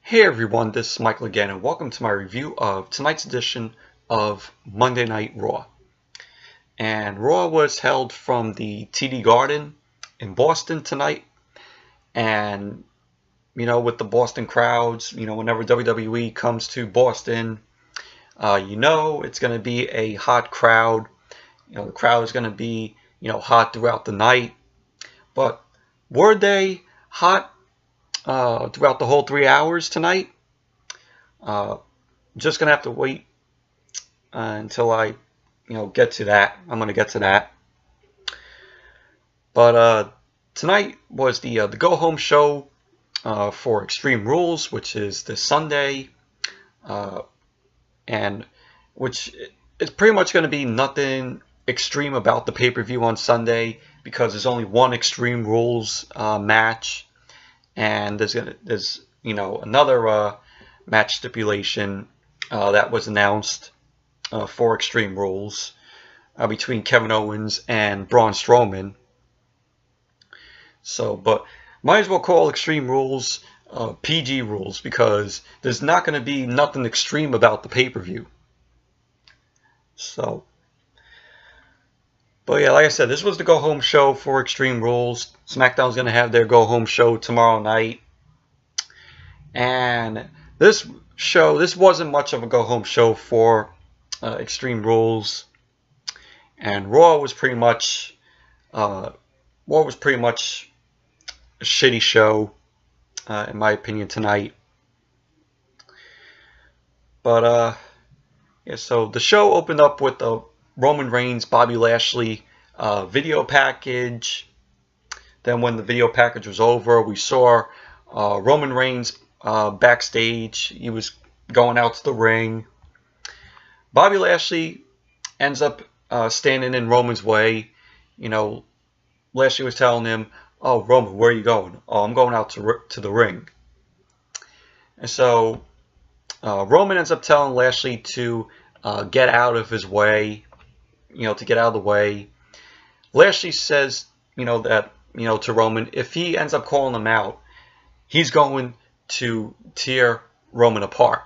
Hey everyone, this is Michael again, and welcome to my review of tonight's edition of Monday Night Raw. And Raw was held from the TD Garden in Boston tonight. And, with the Boston crowds, whenever WWE comes to Boston, it's going to be a hot crowd. The crowd is going to be, hot throughout the night. But were they hot throughout the whole 3 hours tonight? Just gonna have to wait until I, get to that. I'm gonna get to that. But tonight was the go home show for Extreme Rules, which is this Sunday, and which is pretty much going to be nothing extreme about the pay-per-view on Sunday because there's only one Extreme Rules match. And there's another match stipulation that was announced for Extreme Rules between Kevin Owens and Braun Strowman. But might as well call Extreme Rules PG Rules because there's not going to be nothing extreme about the pay-per-view. But yeah, like I said, this was the go-home show for Extreme Rules. SmackDown's going to have their go-home show tomorrow night. And this wasn't much of a go-home show for Extreme Rules. And Raw was pretty much a shitty show, in my opinion, tonight. But yeah, so the show opened up with the Roman Reigns, Bobby Lashley video package. Then when the video package was over, we saw Roman Reigns backstage. He was going out to the ring. Bobby Lashley ends up standing in Roman's way. Lashley was telling him, "Oh, Roman, where are you going?" "Oh, I'm going out to the ring." And so Roman ends up telling Lashley to get out of his way. To get out of the way. Lashley says, that, to Roman, if he ends up calling him out, he's going to tear Roman apart.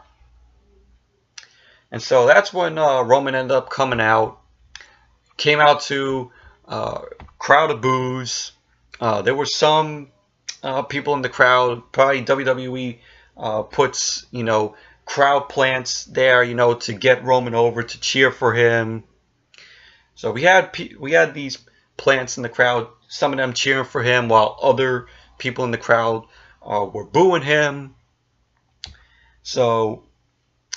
And so that's when Roman ended up coming out. Came out to crowd of boos. There were some people in the crowd. Probably WWE puts, crowd plants there, to get Roman over, to cheer for him. So we had these plants in the crowd, some of them cheering for him while other people in the crowd were booing him. So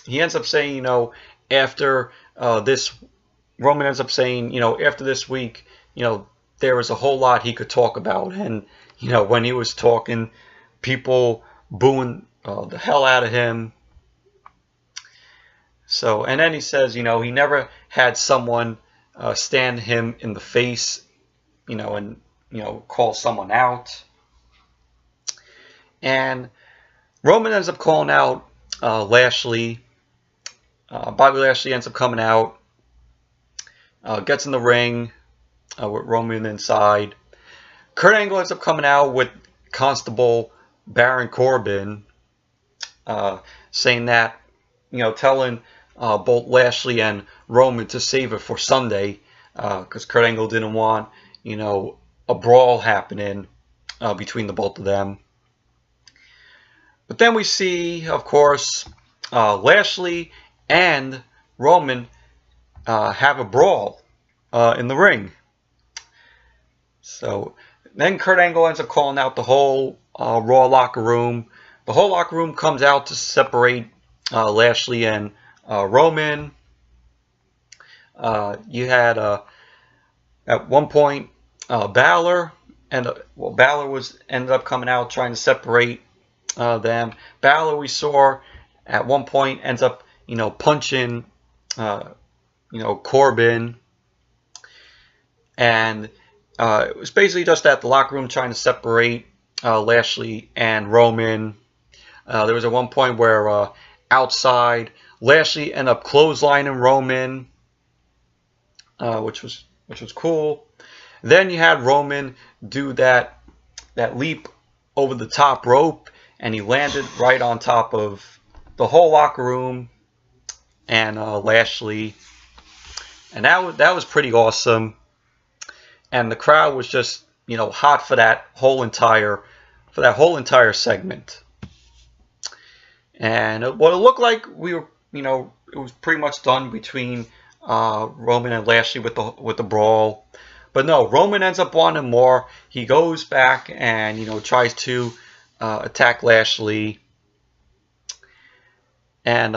he ends up saying, after this, Roman ends up saying, after this week, there was a whole lot he could talk about. And, when he was talking, people booing the hell out of him. So, and then he says, he never had someone stand him in the face, and, call someone out. And Roman ends up calling out Lashley. Bobby Lashley ends up coming out, gets in the ring with Roman inside. Kurt Angle ends up coming out with Constable Baron Corbin, saying that, telling both Lashley and Roman to save it for Sunday, because Kurt Angle didn't want, a brawl happening between the both of them. But then we see, of course, Lashley and Roman have a brawl in the ring. So then Kurt Angle ends up calling out the whole Raw locker room. The whole locker room comes out to separate Lashley and Roman. You had at one point Balor, and Balor ended up coming out trying to separate them. Balor, we saw at one point, ends up punching Corbin, and it was basically just at the locker room trying to separate Lashley and Roman. There was at one point where outside, Lashley ended up clotheslining Roman, which was cool. Then you had Roman do that leap over the top rope and he landed right on top of the whole locker room and Lashley, and that was pretty awesome. And the crowd was just, you know, hot for that whole entire segment. And what it looked like, we were, you know, it was pretty much done between Roman and Lashley with the brawl. But no, Roman ends up wanting more. He goes back and, you know, tries to attack Lashley. And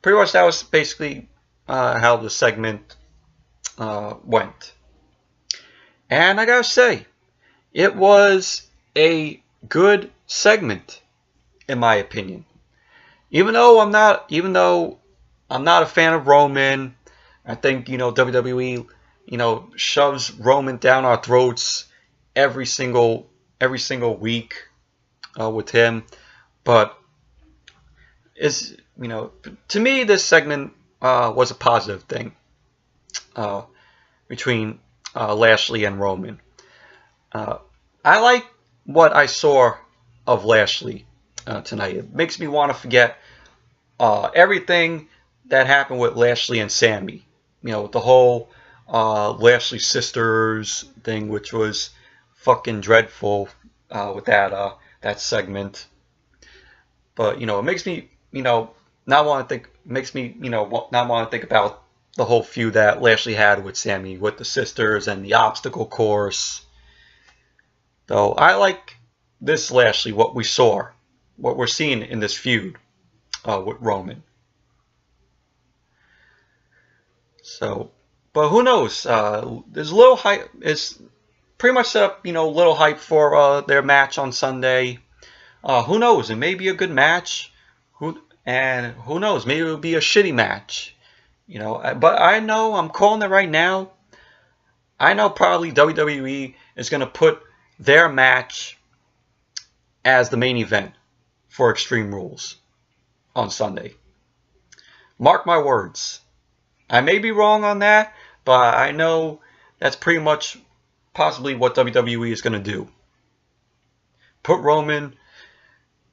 pretty much that was basically how the segment went. And I gotta say, it was a good segment, in my opinion. Even though I'm not a fan of Roman, I think, you know, WWE, you know, shoves Roman down our throats every single week with him. But it's, you know, to me, this segment was a positive thing between Lashley and Roman. I like what I saw of Lashley tonight. It makes me want to forget everything that happened with Lashley and Sammy. You know, with the whole Lashley sisters thing, which was fucking dreadful with that segment. But, you know, it makes me, you know, not want to think about the whole feud that Lashley had with Sammy, with the sisters and the obstacle course. Though I like this Lashley, what we're seeing in this feud with Roman. So, but who knows? There's a little hype. It's pretty much set up, you know, a little hype for their match on Sunday. Who knows? It may be a good match. Who knows? Maybe it'll be a shitty match. You know, but I know, I'm calling it right now. I know probably WWE is going to put their match as the main event for Extreme Rules on Sunday. Mark my words. I may be wrong on that, but I know that's pretty much possibly what WWE is going to do. Put Roman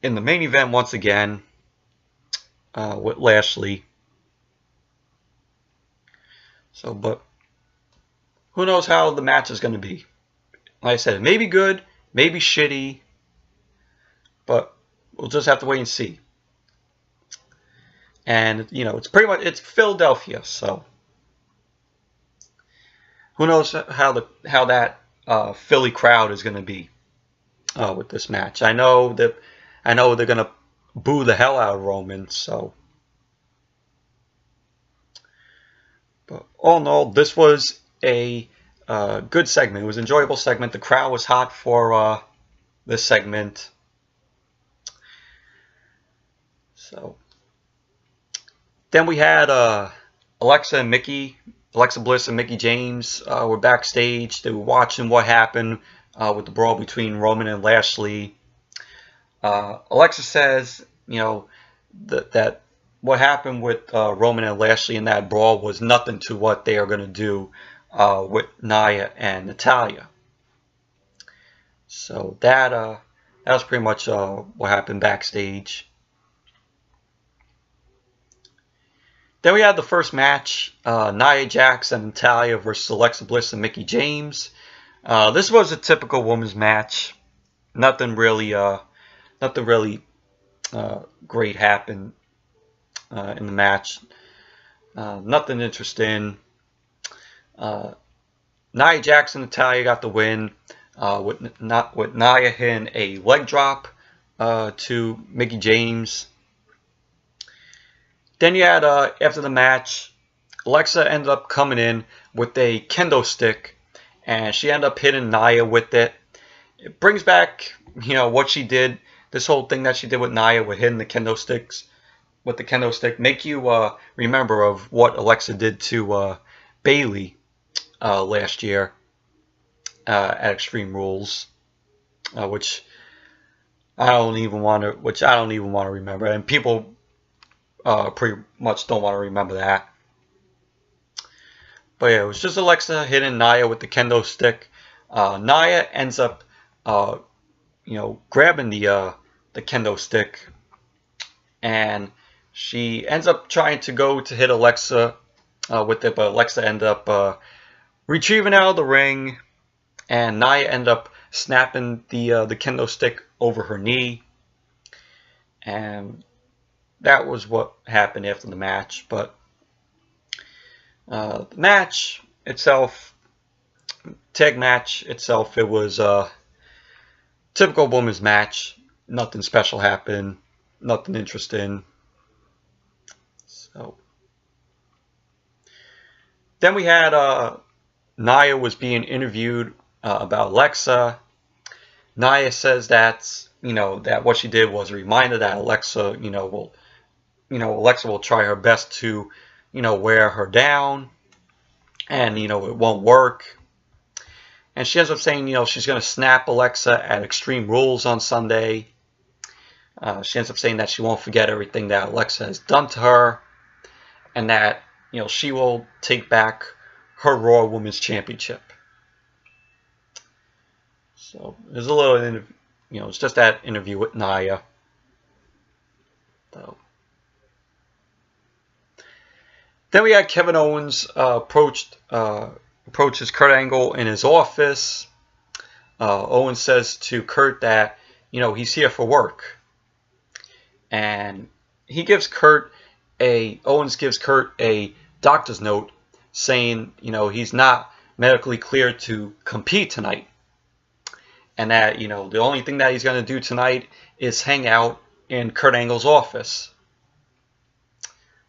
in the main event once again with Lashley. So, but who knows how the match is going to be. Like I said, it may be good, maybe shitty, but we'll just have to wait and see. And, you know, it's Philadelphia, so who knows how that Philly crowd is going to be with this match. I know they're going to boo the hell out of Roman, so. But all in all, this was a good segment. It was an enjoyable segment. The crowd was hot for this segment. So then we had Alexa Bliss and Mickie James were backstage. They were watching what happened with the brawl between Roman and Lashley. Alexa says, you know, that what happened with Roman and Lashley in that brawl was nothing to what they are going to do with Nia and Natalya. So that was pretty much what happened backstage. Then we had the first match, Nia Jax and Natalya versus Alexa Bliss and Mickie James. This was a typical women's match. Nothing really great happened in the match. Nothing interesting. Nia Jax and Natalya got the win with Nia hitting a leg drop to Mickie James. Then you had, after the match, Alexa ended up coming in with a kendo stick, and she ended up hitting Nia with it. It brings back, you know, what she did, this whole thing that she did with Nia with hitting the kendo sticks, with the kendo stick, make you remember of what Alexa did to Bayley last year at Extreme Rules, which I don't even want to remember, and people pretty much don't want to remember that. But yeah, it was just Alexa hitting Nia with the kendo stick. Nia ends up, you know, grabbing the the kendo stick, and she ends up trying to go to hit Alexa with it, but Alexa ended up retrieving out of the ring, and Nia ended up snapping the kendo stick over her knee, and that was what happened after the match. But the match itself, tag match itself, it was a typical women's match. Nothing special happened, nothing interesting. So then we had Nia was being interviewed about Alexa. Nia says that that what she did was a reminder that Alexa Alexa will try her best to wear her down, and it won't work. And she ends up saying she's going to snap Alexa at Extreme Rules on Sunday. She ends up saying that she won't forget everything that Alexa has done to her, and that she will take back her Raw Women's Championship. So there's a little, it's just that interview with Nia. So then we had Kevin Owens approaches Kurt Angle in his office. Owens says to Kurt that he's here for work, and Owens gives Kurt a doctor's note saying he's not medically cleared to compete tonight, and that the only thing that he's going to do tonight is hang out in Kurt Angle's office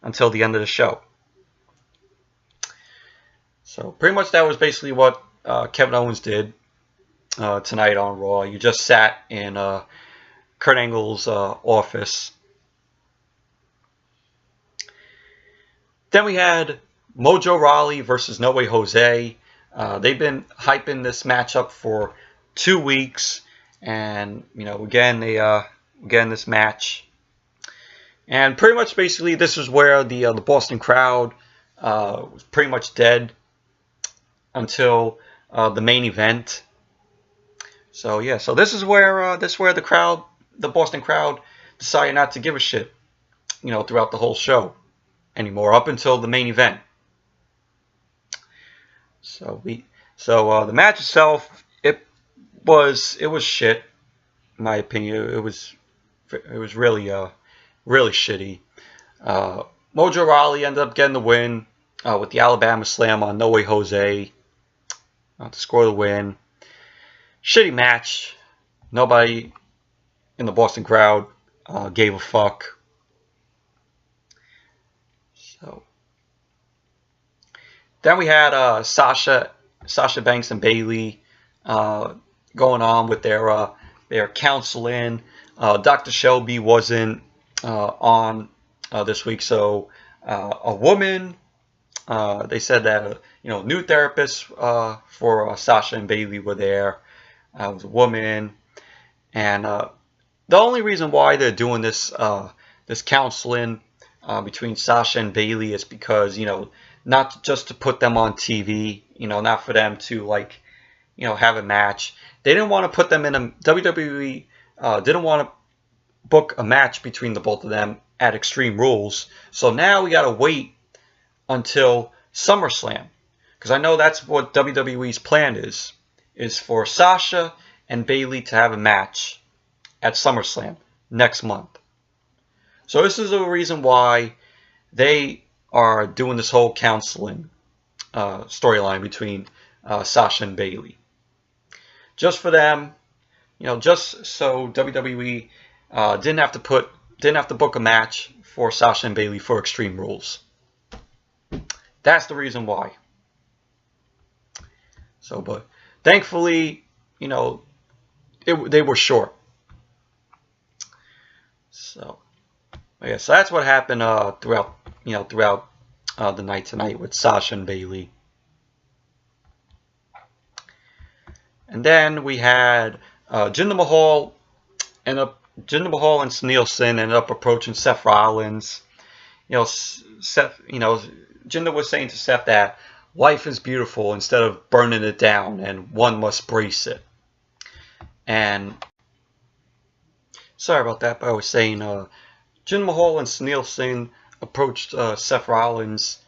until the end of the show. So pretty much that was basically what Kevin Owens did tonight on Raw. You just sat in Kurt Angle's office. Then we had Mojo Rawley versus No Way Jose. They've been hyping this matchup for 2 weeks, and again this match, and pretty much basically this is where the Boston crowd was pretty much dead until the main event. So yeah, so this is where the Boston crowd decided not to give a shit, throughout the whole show anymore, up until the main event. So the match itself, it was shit, in my opinion. It was really shitty. Mojo Rawley ended up getting the win with the Alabama Slam on No Way Jose to score the win. Shitty match. Nobody in the Boston crowd gave a fuck. So then we had Sasha Banks and Bayley going on with their counseling. Dr. Shelby wasn't on this week, so a woman. They said that new therapists for Sasha and Bayley were there. It was a woman, and the only reason why they're doing this counseling between Sasha and Bayley is because not just to put them on TV, not for them to have a match. They didn't want to put them in a WWE. Didn't want to book a match between the both of them at Extreme Rules. So now we got to wait until SummerSlam, because I know that's what WWE's plan is for Sasha and Bayley to have a match at SummerSlam next month. So this is the reason why they are doing this whole counseling storyline between Sasha and Bayley. Just for them, just so WWE didn't have to book a match for Sasha and Bayley for Extreme Rules. That's the reason why. So, but thankfully, they were short. So, yeah, so that's what happened throughout the night tonight with Sasha and Bayley. And then we had Jinder Mahal and Danielson ended up approaching Seth Rollins. Seth, Jinder was saying to Seth that life is beautiful instead of burning it down, and one must brace it. And Sorry about that, but I was saying Jinder Mahal and Sunil Singh approached Seth Rollins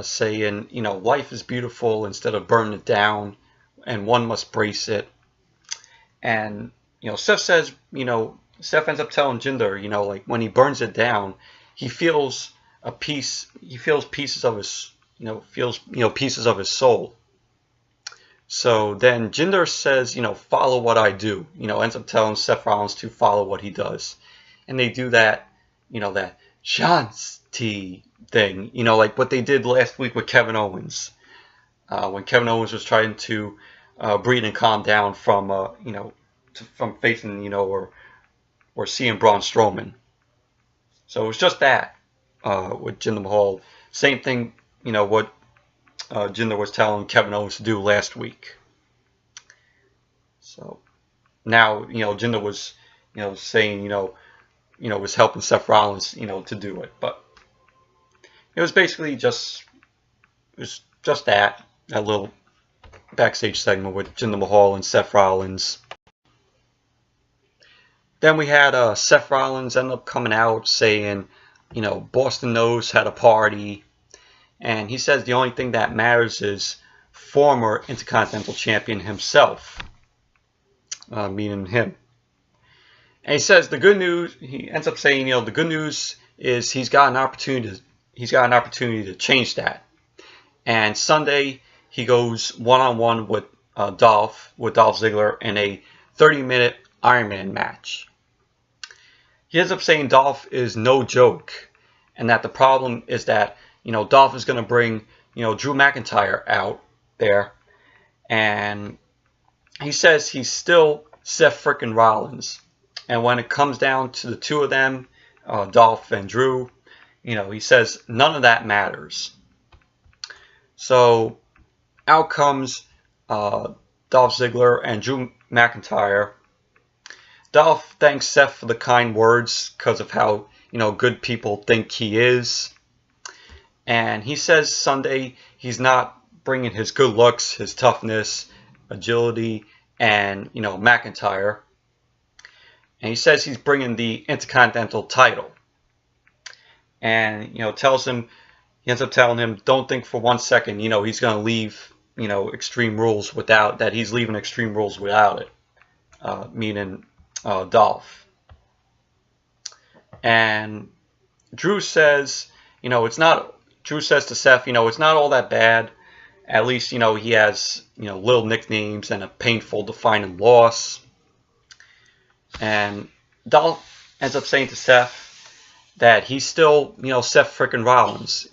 saying, life is beautiful instead of burning it down, and one must brace it. And, Seth says, Seth ends up telling Jinder, like when he burns it down, he feels pieces of his, pieces of his soul. So then Jinder says, follow what I do. Ends up telling Seth Rollins to follow what he does. And they do that, that Shanti thing, like what they did last week with Kevin Owens. When Kevin Owens was trying to breathe and calm down from, from facing, or seeing Braun Strowman. So it was just that with Jinder Mahal. Same thing, what Jinder was telling Kevin Owens to do last week. So now, Jinder was, saying, was helping Seth Rollins, to do it. But it was basically just that little backstage segment with Jinder Mahal and Seth Rollins. Then we had Seth Rollins end up coming out saying, Boston knows had a party. And he says the only thing that matters is former Intercontinental Champion himself, meaning him. And he says the good news. He ends up saying, the good news is he's got an opportunity. He's got an opportunity to change that. And Sunday he goes one-on-one with Dolph Ziggler in a 30-minute Iron Man match. He ends up saying Dolph is no joke, and that the problem is that Dolph is going to bring Drew McIntyre out there, and he says he's still Seth frickin' Rollins, and when it comes down to the two of them, Dolph and Drew, he says none of that matters. So out comes Dolph Ziggler and Drew McIntyre. Dolph thanks Seth for the kind words because of how, good people think he is. And he says Sunday he's not bringing his good looks, his toughness, agility, and, McIntyre. And he says he's bringing the Intercontinental title. And, tells him, he ends up telling him, don't think for 1 second, he's going to leave, Extreme Rules without, that he's leaving Extreme Rules without it. Meaning Dolph. And Drew says, Drew says to Seth, it's not all that bad. At least, he has, little nicknames and a painful defining loss. And Dolph ends up saying to Seth that he's still, Seth frickin' Rollins.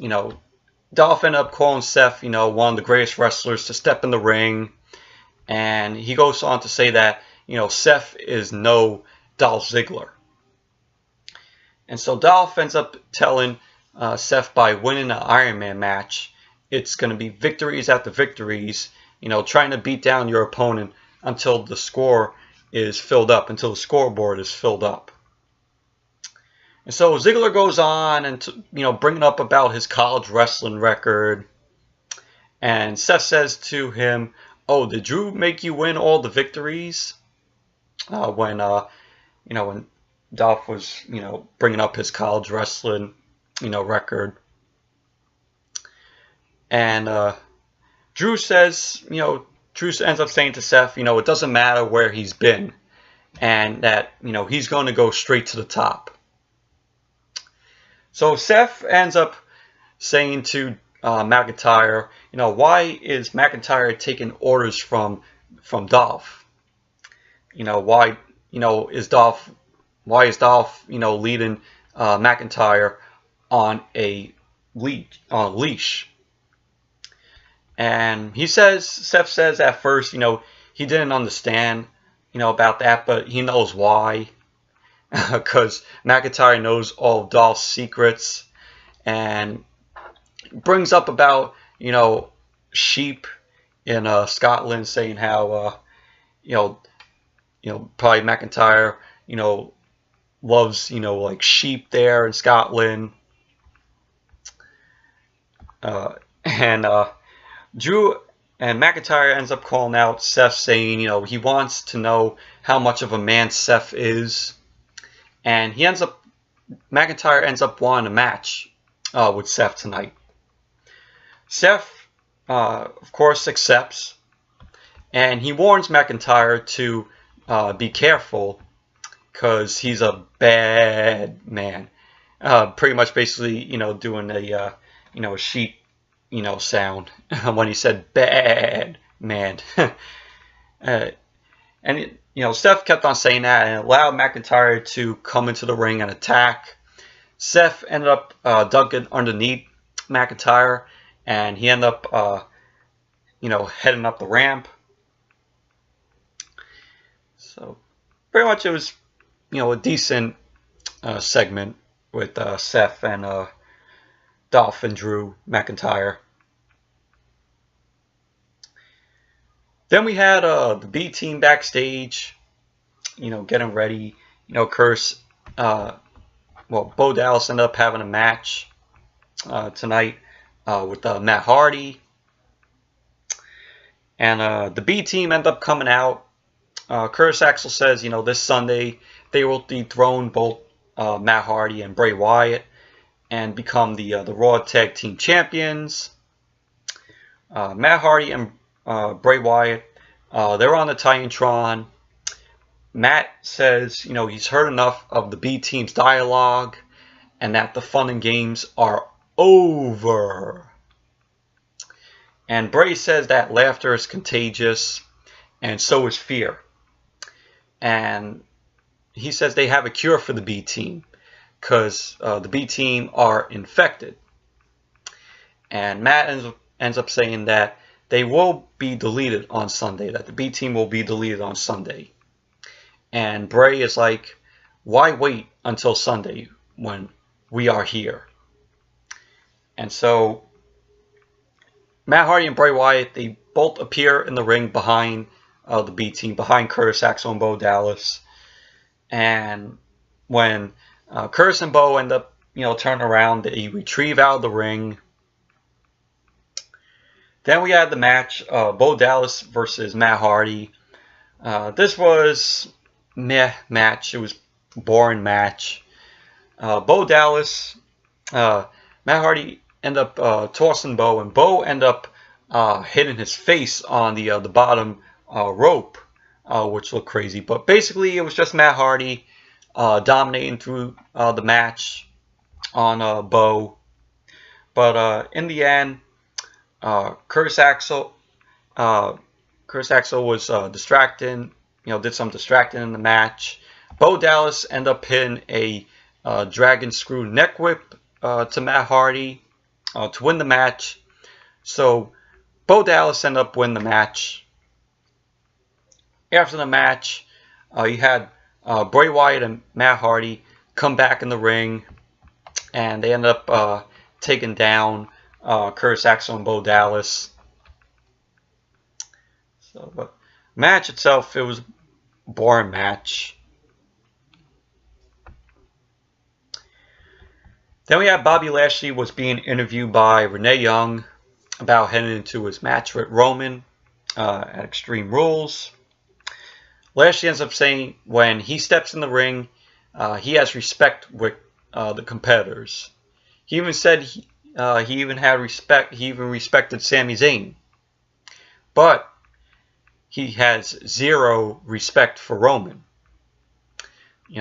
Dolph ended up calling Seth, one of the greatest wrestlers to step in the ring. And he goes on to say that, Seth is no Dolph Ziggler. And so Dolph ends up telling Seth by winning an Iron Man match, it's going to be victories after victories, trying to beat down your opponent until the score is filled up, until the scoreboard is filled up. And so Ziggler goes on and, bringing up about his college wrestling record. And Seth says to him, oh, did Drew make you win all the victories? When Dolph was, bringing up his college wrestling, record. And Drew says, Drew ends up saying to Seth, it doesn't matter where he's been, and that, he's going to go straight to the top. So Seth ends up saying to McIntyre, why is McIntyre taking orders from Dolph? Why is Dolph leading McIntyre on a leash? And Seth says at first, he didn't understand, about that, but he knows why. Because McIntyre knows all of Dolph's secrets, and brings up about, sheep in Scotland, saying how, probably McIntyre, loves, like sheep there in Scotland. And Drew and McIntyre ends up calling out Seth, saying, he wants to know how much of a man Seth is. and McIntyre ends up wanting a match with Seth tonight. Seth, of course, accepts, and he warns McIntyre to be careful because he's a bad man. Pretty much, basically, doing a a sheep, sound when he said bad man. And Seth kept on saying that, and it allowed McIntyre to come into the ring and attack. Seth ended up ducking underneath McIntyre, and he ended up, heading up the ramp. So pretty much it was, a decent segment with Seth and Dolph and Drew McIntyre. Then we had the B team backstage, getting ready. Curse. Bo Dallas ended up having a match tonight with Matt Hardy. And the B team ended up coming out. Curtis Axel says, this Sunday they will dethrone both Matt Hardy and Bray Wyatt and become the Raw Tag Team Champions. Matt Hardy and Bray Wyatt, they're on the Titantron. Matt says, he's heard enough of the B team's dialogue and that the fun and games are over. And Bray says that laughter is contagious and so is fear. And he says they have a cure for the B team because the B team are infected. And Matt ends up saying that they will be deleted on Sunday, that the B team will be deleted on Sunday. And Bray is like, why wait until Sunday when we are here? And so Matt Hardy and Bray Wyatt, they both appear in the ring behind the B team, behind Curtis Axel and Bo Dallas. And when Curtis and Bo end up, turning around, they retrieve out of the ring. Then we had the match, Bo Dallas versus Matt Hardy. This was meh match. It was a boring match. Bo Dallas, Matt Hardy ended up tossing Bo, and Bo ended up hitting his face on the bottom rope, which looked crazy. But basically, it was just Matt Hardy dominating through the match on Bo. But in the end, Curtis Axel was distracting, did some distracting in the match. Bo Dallas ended up hitting a dragon screw neck whip to Matt Hardy to win the match. So Bo Dallas ended up winning the match. After the match, you had Bray Wyatt and Matt Hardy come back in the ring, and they ended up taking down Curtis Axel and Bo Dallas. So, but match itself, it was a boring match. Then we had Bobby Lashley was being interviewed by Renee Young about heading into his match with Roman at Extreme Rules. Lashley ends up saying when he steps in the ring, he has respect with the competitors. He even said he even had respect. He even respected Sami Zayn, but he has zero respect for Roman.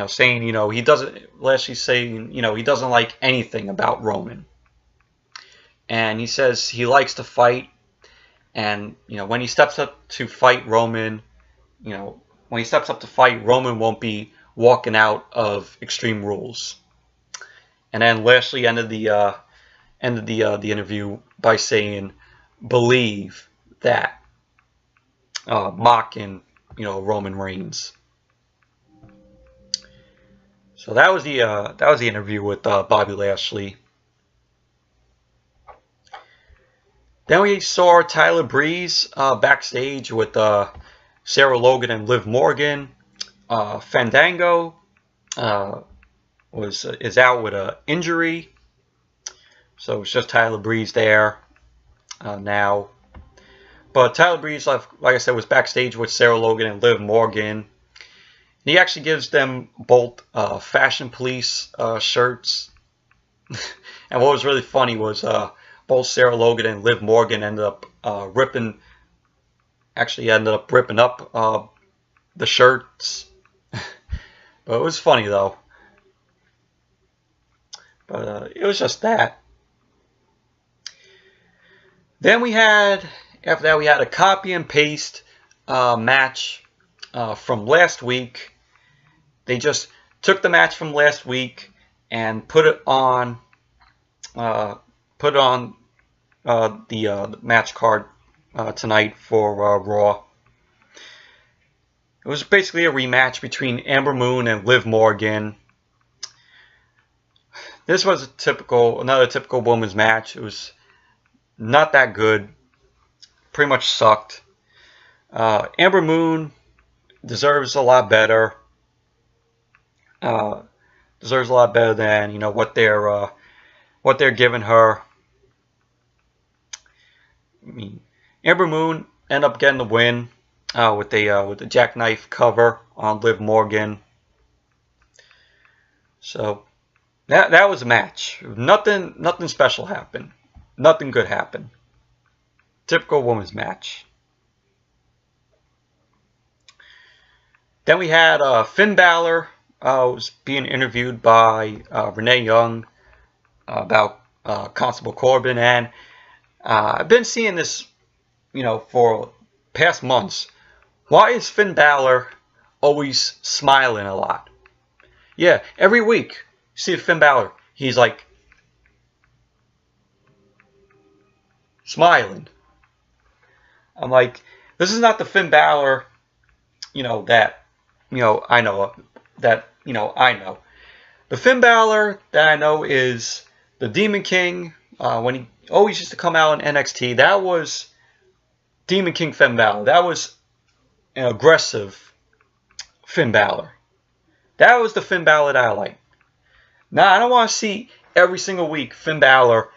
Saying he doesn't. Lashley's saying he doesn't like anything about Roman, and he says he likes to fight, and when he steps up to fight Roman, Roman won't be walking out of Extreme Rules. And then Lashley ended the interview by saying, "Believe that," mocking Roman Reigns. So that was the interview with Bobby Lashley. Then we saw Tyler Breeze backstage with Sarah Logan and Liv Morgan. Fandango is out with an injury, so it's just Tyler Breeze there now. But Tyler Breeze, like I said, was backstage with Sarah Logan and Liv Morgan, He actually gives them both Fashion Police shirts. And what was really funny was both Sarah Logan and Liv Morgan ended up ripping up the shirts. But it was funny though. But it was just that. Then after that we had a copy and paste match from last week. They just took the match from last week and put it on the match card tonight for Raw. It was basically a rematch between Ember Moon and Liv Morgan. This was another typical women's match. It was not that good. Pretty much sucked. Ember Moon deserves a lot better. Deserves a lot better than what they're giving her. I mean, Ember Moon ended up getting the win with the jackknife cover on Liv Morgan. So that was a match. Nothing special happened. Nothing good happened. Typical women's match. Then we had Finn Balor was being interviewed by Renee Young about Constable Corbin, and I've been seeing this, for past months. Why is Finn Balor always smiling a lot? Yeah, every week you see Finn Balor, he's like smiling. I'm like, this is not the Finn Balor, that I know that I know. The Finn Balor that I know is the Demon King. When he always used to come out in NXT, that was Demon King Finn Balor. That was an aggressive Finn Balor. That was the Finn Balor that I like. Now, I don't want to see every single week Finn Balor,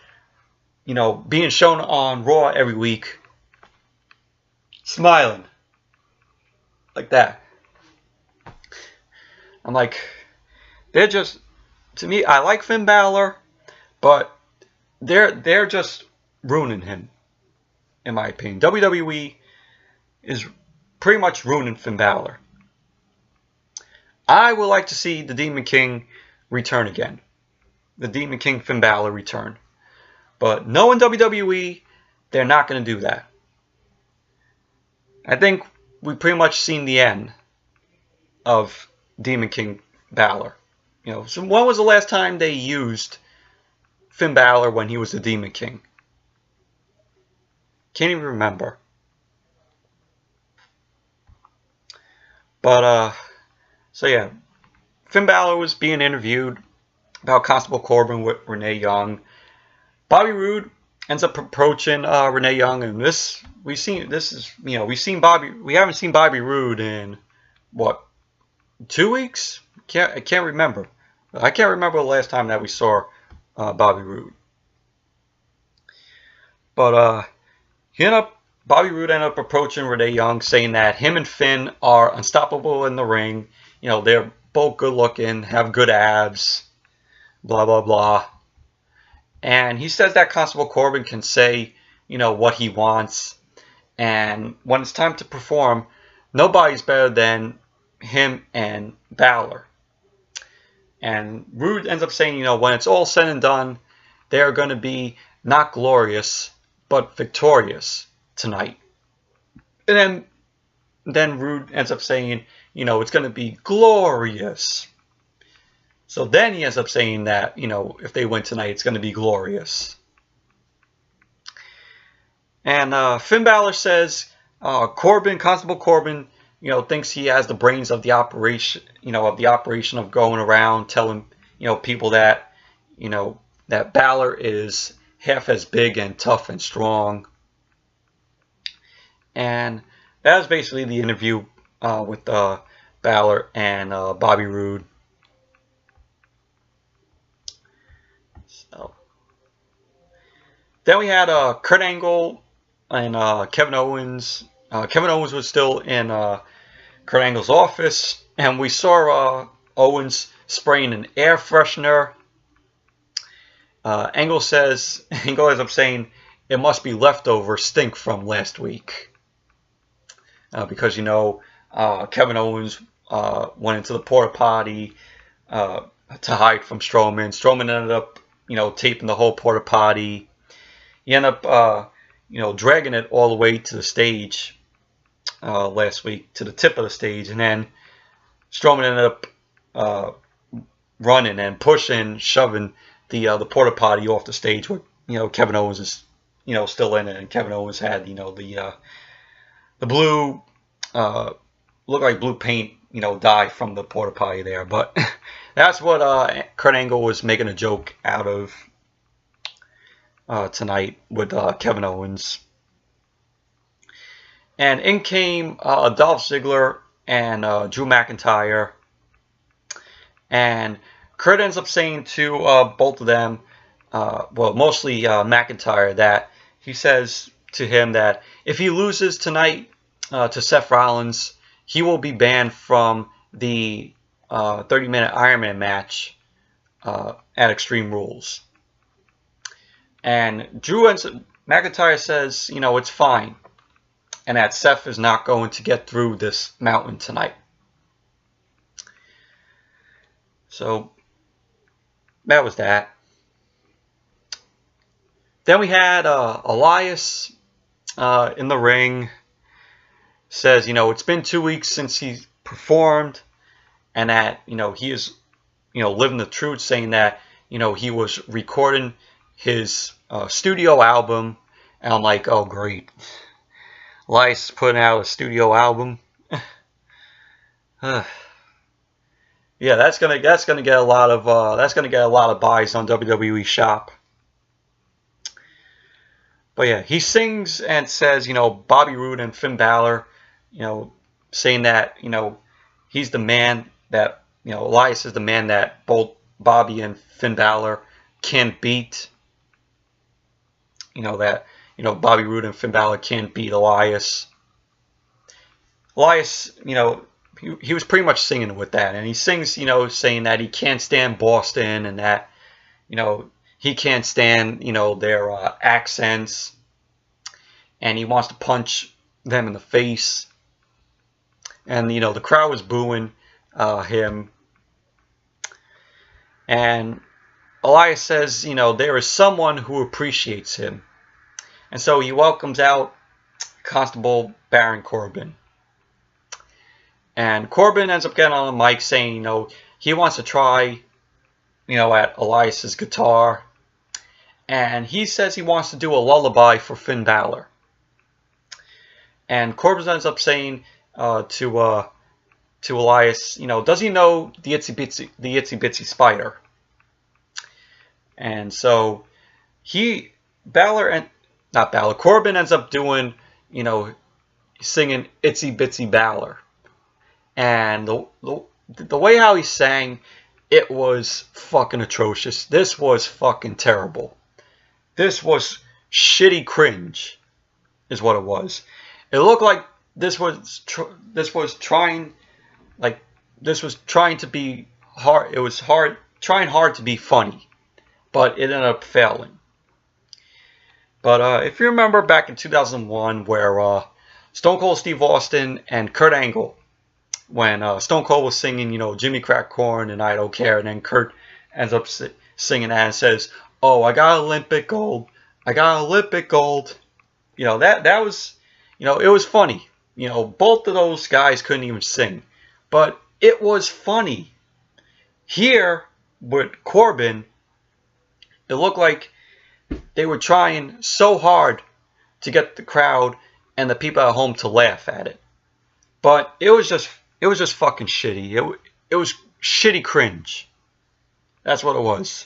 being shown on Raw every week, smiling like that. I'm like, they're just, to me, I like Finn Balor, but they're just ruining him, in my opinion. WWE is pretty much ruining Finn Balor. I would like to see the Demon King return again. The Demon King Finn Balor return. But knowing WWE, they're not going to do that. I think we've pretty much seen the end of Demon King Balor. So when was the last time they used Finn Balor when he was the Demon King? Can't even remember. But, so yeah. Finn Balor was being interviewed about Constable Corbin with Renee Young. Bobby Roode ends up approaching Renee Young, and we haven't seen Bobby Roode in what, 2 weeks? I can't remember. I can't remember the last time that we saw Bobby Roode. But Bobby Roode ended up approaching Renee Young, saying that him and Finn are unstoppable in the ring. They're both good looking, have good abs, blah blah blah. And he says that Constable Corbin can say, what he wants, and when it's time to perform, nobody's better than him and Balor. And Roode ends up saying, when it's all said and done, they're going to be not glorious, but victorious tonight. And then Roode ends up saying, it's going to be glorious. So then he ends up saying that, if they win tonight, it's going to be glorious. And Finn Balor says Constable Corbin, thinks he has the brains of the operation, of going around telling, people that, that Balor is half as big and tough and strong. And that was basically the interview with Balor and Bobby Roode. So then we had Kurt Angle and Kevin Owens. Kevin Owens was still in Kurt Angle's office, And we saw Owens spraying an air freshener. Angle ends up saying it must be leftover stink from last week. Because, Kevin Owens went into the porta potty to hide from Strowman. Strowman ended up, taping the whole porta potty. He ended up, dragging it all the way to the stage last week, to the tip of the stage. And then Strowman ended up running and pushing, shoving the porta potty off the stage where, Kevin Owens is, still in it. And Kevin Owens had, the blue, looked like blue paint, dye from the porta potty there. But that's what Kurt Angle was making a joke out of tonight with Kevin Owens. And in came Dolph Ziggler and Drew McIntyre. And Kurt ends up saying to both of them, well, mostly McIntyre, that he says to him that if he loses tonight to Seth Rollins, he will be banned from the 30-minute Iron Man match at Extreme Rules. And McIntyre says, it's fine, and that Seth is not going to get through this mountain tonight. So that was that. Then we had Elias in the ring. Says, it's been 2 weeks since he performed, and that, he is, living the truth, saying that, he was recording his studio album. And I'm like, oh, great. Elias putting out a studio album. Yeah, that's gonna get a lot of buys on WWE Shop. But yeah, he sings and says, Bobby Roode and Finn Balor, saying that, he's the man that, Elias is the man that both Bobby and Finn Balor can't beat. That, Bobby Roode and Finn Balor can't beat Elias. Elias, he was pretty much singing with that. And he sings, saying that he can't stand Boston and that, he can't stand, their accents. And he wants to punch them in the face. And, the crowd was booing him. And Elias says, there is someone who appreciates him. And so he welcomes out Constable Baron Corbin. And Corbin ends up getting on the mic saying, he wants to try, at Elias's guitar. And he says he wants to do a lullaby for Finn Balor. And Corbin ends up saying to Elias, does he know the itsy bitsy spider? And so Corbin ends up doing, singing Itsy Bitsy Balor. And the way how he sang, it was fucking atrocious. This was fucking terrible. This was shitty cringe, is what it was. It looked like this was trying to be hard. It was trying hard to be funny, but it ended up failing. But if you remember back in 2001, where Stone Cold Steve Austin and Kurt Angle, when Stone Cold was singing, Jimmy Crack Corn and I Don't Care, and then Kurt ends up singing that and says, "Oh, I got Olympic gold. I got Olympic gold." That was, it was funny. Both of those guys couldn't even sing, but it was funny. Here with Corbin, it looked like they were trying so hard to get the crowd and the people at home to laugh at it, but it was just fucking shitty. It was shitty cringe. That's what it was.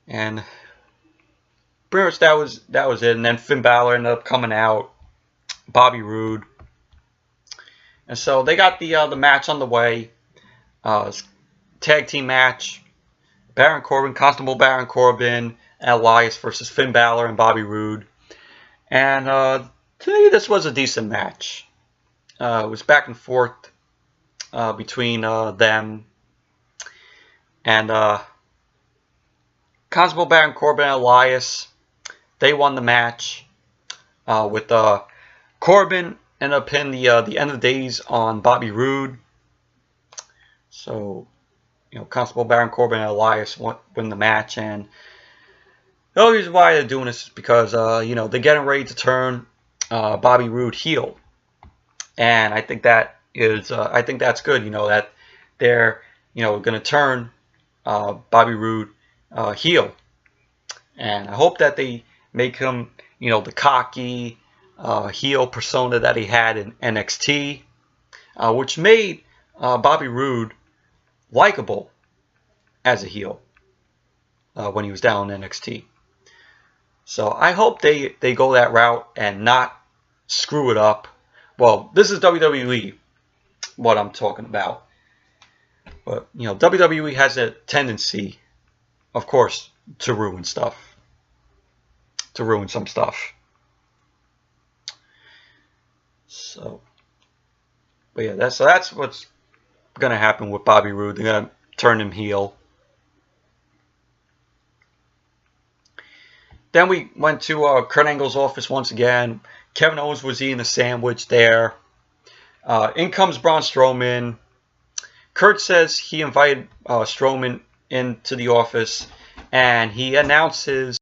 And pretty much that was it. And then Finn Balor ended up coming out, Bobby Roode, and so they got the match on the way. Tag team match: Baron Corbin, Constable Baron Corbin, and Elias versus Finn Balor and Bobby Roode. And to me, this was a decent match. It was back and forth between them. And Constable, Baron Corbin, and Elias, they won the match with Corbin ended up pinning the end of days on Bobby Roode. So, Constable, Baron Corbin, and Elias win the match. And the only reason why they're doing this is because, they're getting ready to turn Bobby Roode heel. And I think that is, I think that's good, that they're, going to turn Bobby Roode heel. And I hope that they make him, the cocky heel persona that he had in NXT, which made Bobby Roode likable as a heel when he was down in NXT. So I hope they go that route and not screw it up. Well, this is WWE, what I'm talking about. But, WWE has a tendency, of course, to ruin stuff. To ruin some stuff. So, but yeah, that's what's going to happen with Bobby Roode. They're going to turn him heel. Then we went to Kurt Angle's office once again. Kevin Owens was eating a sandwich there. In comes Braun Strowman. Kurt says he invited Strowman into the office, and he announces.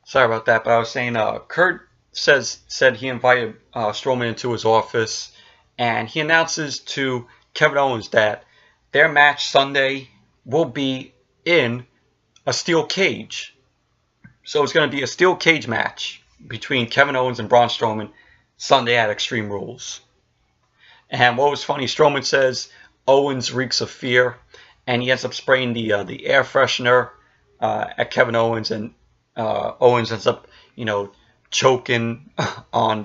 Sorry about that, but I was saying Kurt said he invited Strowman into his office, and he announces to Kevin Owens that their match Sunday will be in a steel cage. So it's going to be a steel cage match between Kevin Owens and Braun Strowman Sunday at Extreme Rules. And what was funny, Strowman says Owens reeks of fear, and he ends up spraying the air freshener at Kevin Owens, and Owens ends up, choking on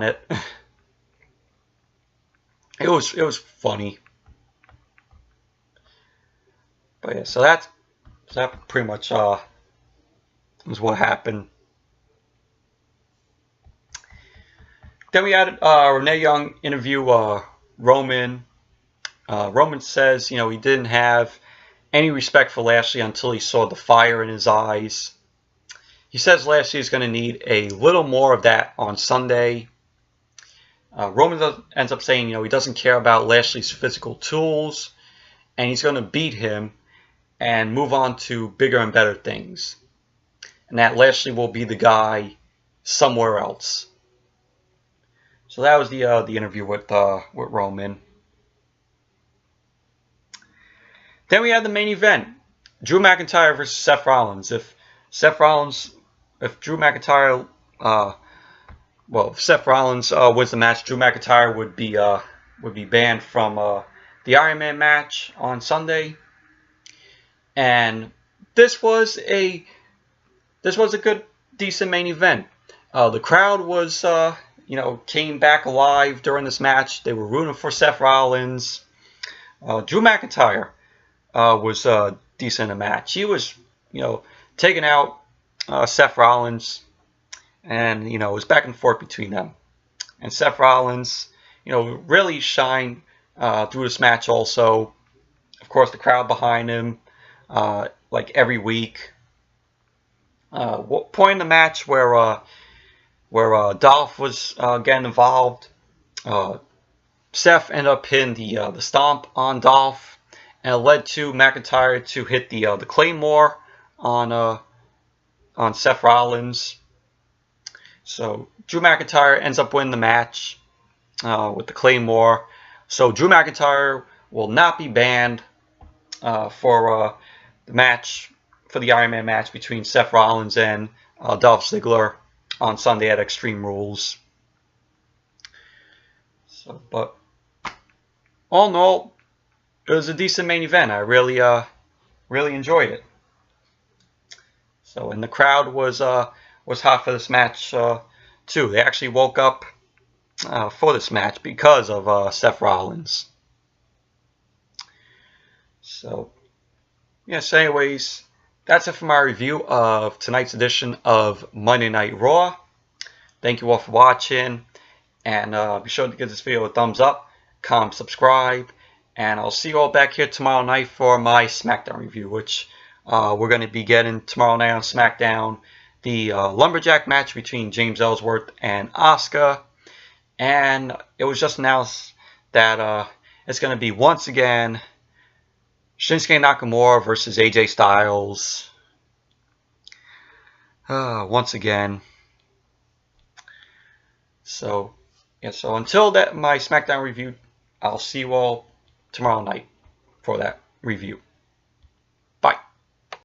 it. It was funny. But yeah, so that pretty much was what happened. Then we had Renee Young interview Roman. Roman says, he didn't have any respect for Lashley until he saw the fire in his eyes. He says Lashley is going to need a little more of that on Sunday. Roman ends up saying, he doesn't care about Lashley's physical tools, and he's going to beat him and move on to bigger and better things. And that Lashley will be the guy somewhere else. So that was the interview with Roman. Then we had the main event, Drew McIntyre versus Seth Rollins. If Seth Rollins wins the match, Drew McIntyre would be banned from the Iron Man match on Sunday. And this was a good, decent main event. The crowd was came back alive during this match. They were rooting for Seth Rollins. Drew McIntyre was decent in the match. He was, taking out Seth Rollins, and it was back and forth between them. And Seth Rollins, really shined through this match. Also, of course, the crowd behind him, like every week. Point in the match where Dolph was getting involved. Seth ended up hitting the stomp on Dolph, and it led to McIntyre to hit the Claymore on Seth Rollins. So Drew McIntyre ends up winning the match with the Claymore. So Drew McIntyre will not be banned for the match, for the Iron Man match between Seth Rollins and Dolph Ziggler on Sunday at Extreme Rules. So, but all in all, it was a decent main event. I really enjoyed it. So, and the crowd was hot for this match too. They actually woke up for this match because of Seth Rollins. So, yes. Anyways, that's it for my review of tonight's edition of Monday Night Raw. Thank you all for watching, and be sure to give this video a thumbs up, comment, subscribe, and I'll see you all back here tomorrow night for my SmackDown review, which we're going to be getting tomorrow night on SmackDown, the Lumberjack match between James Ellsworth and Asuka. And it was just announced that it's going to be once again Shinsuke Nakamura versus AJ Styles. Once again. So, yeah, so until that, my SmackDown review, I'll see you all tomorrow night for that review.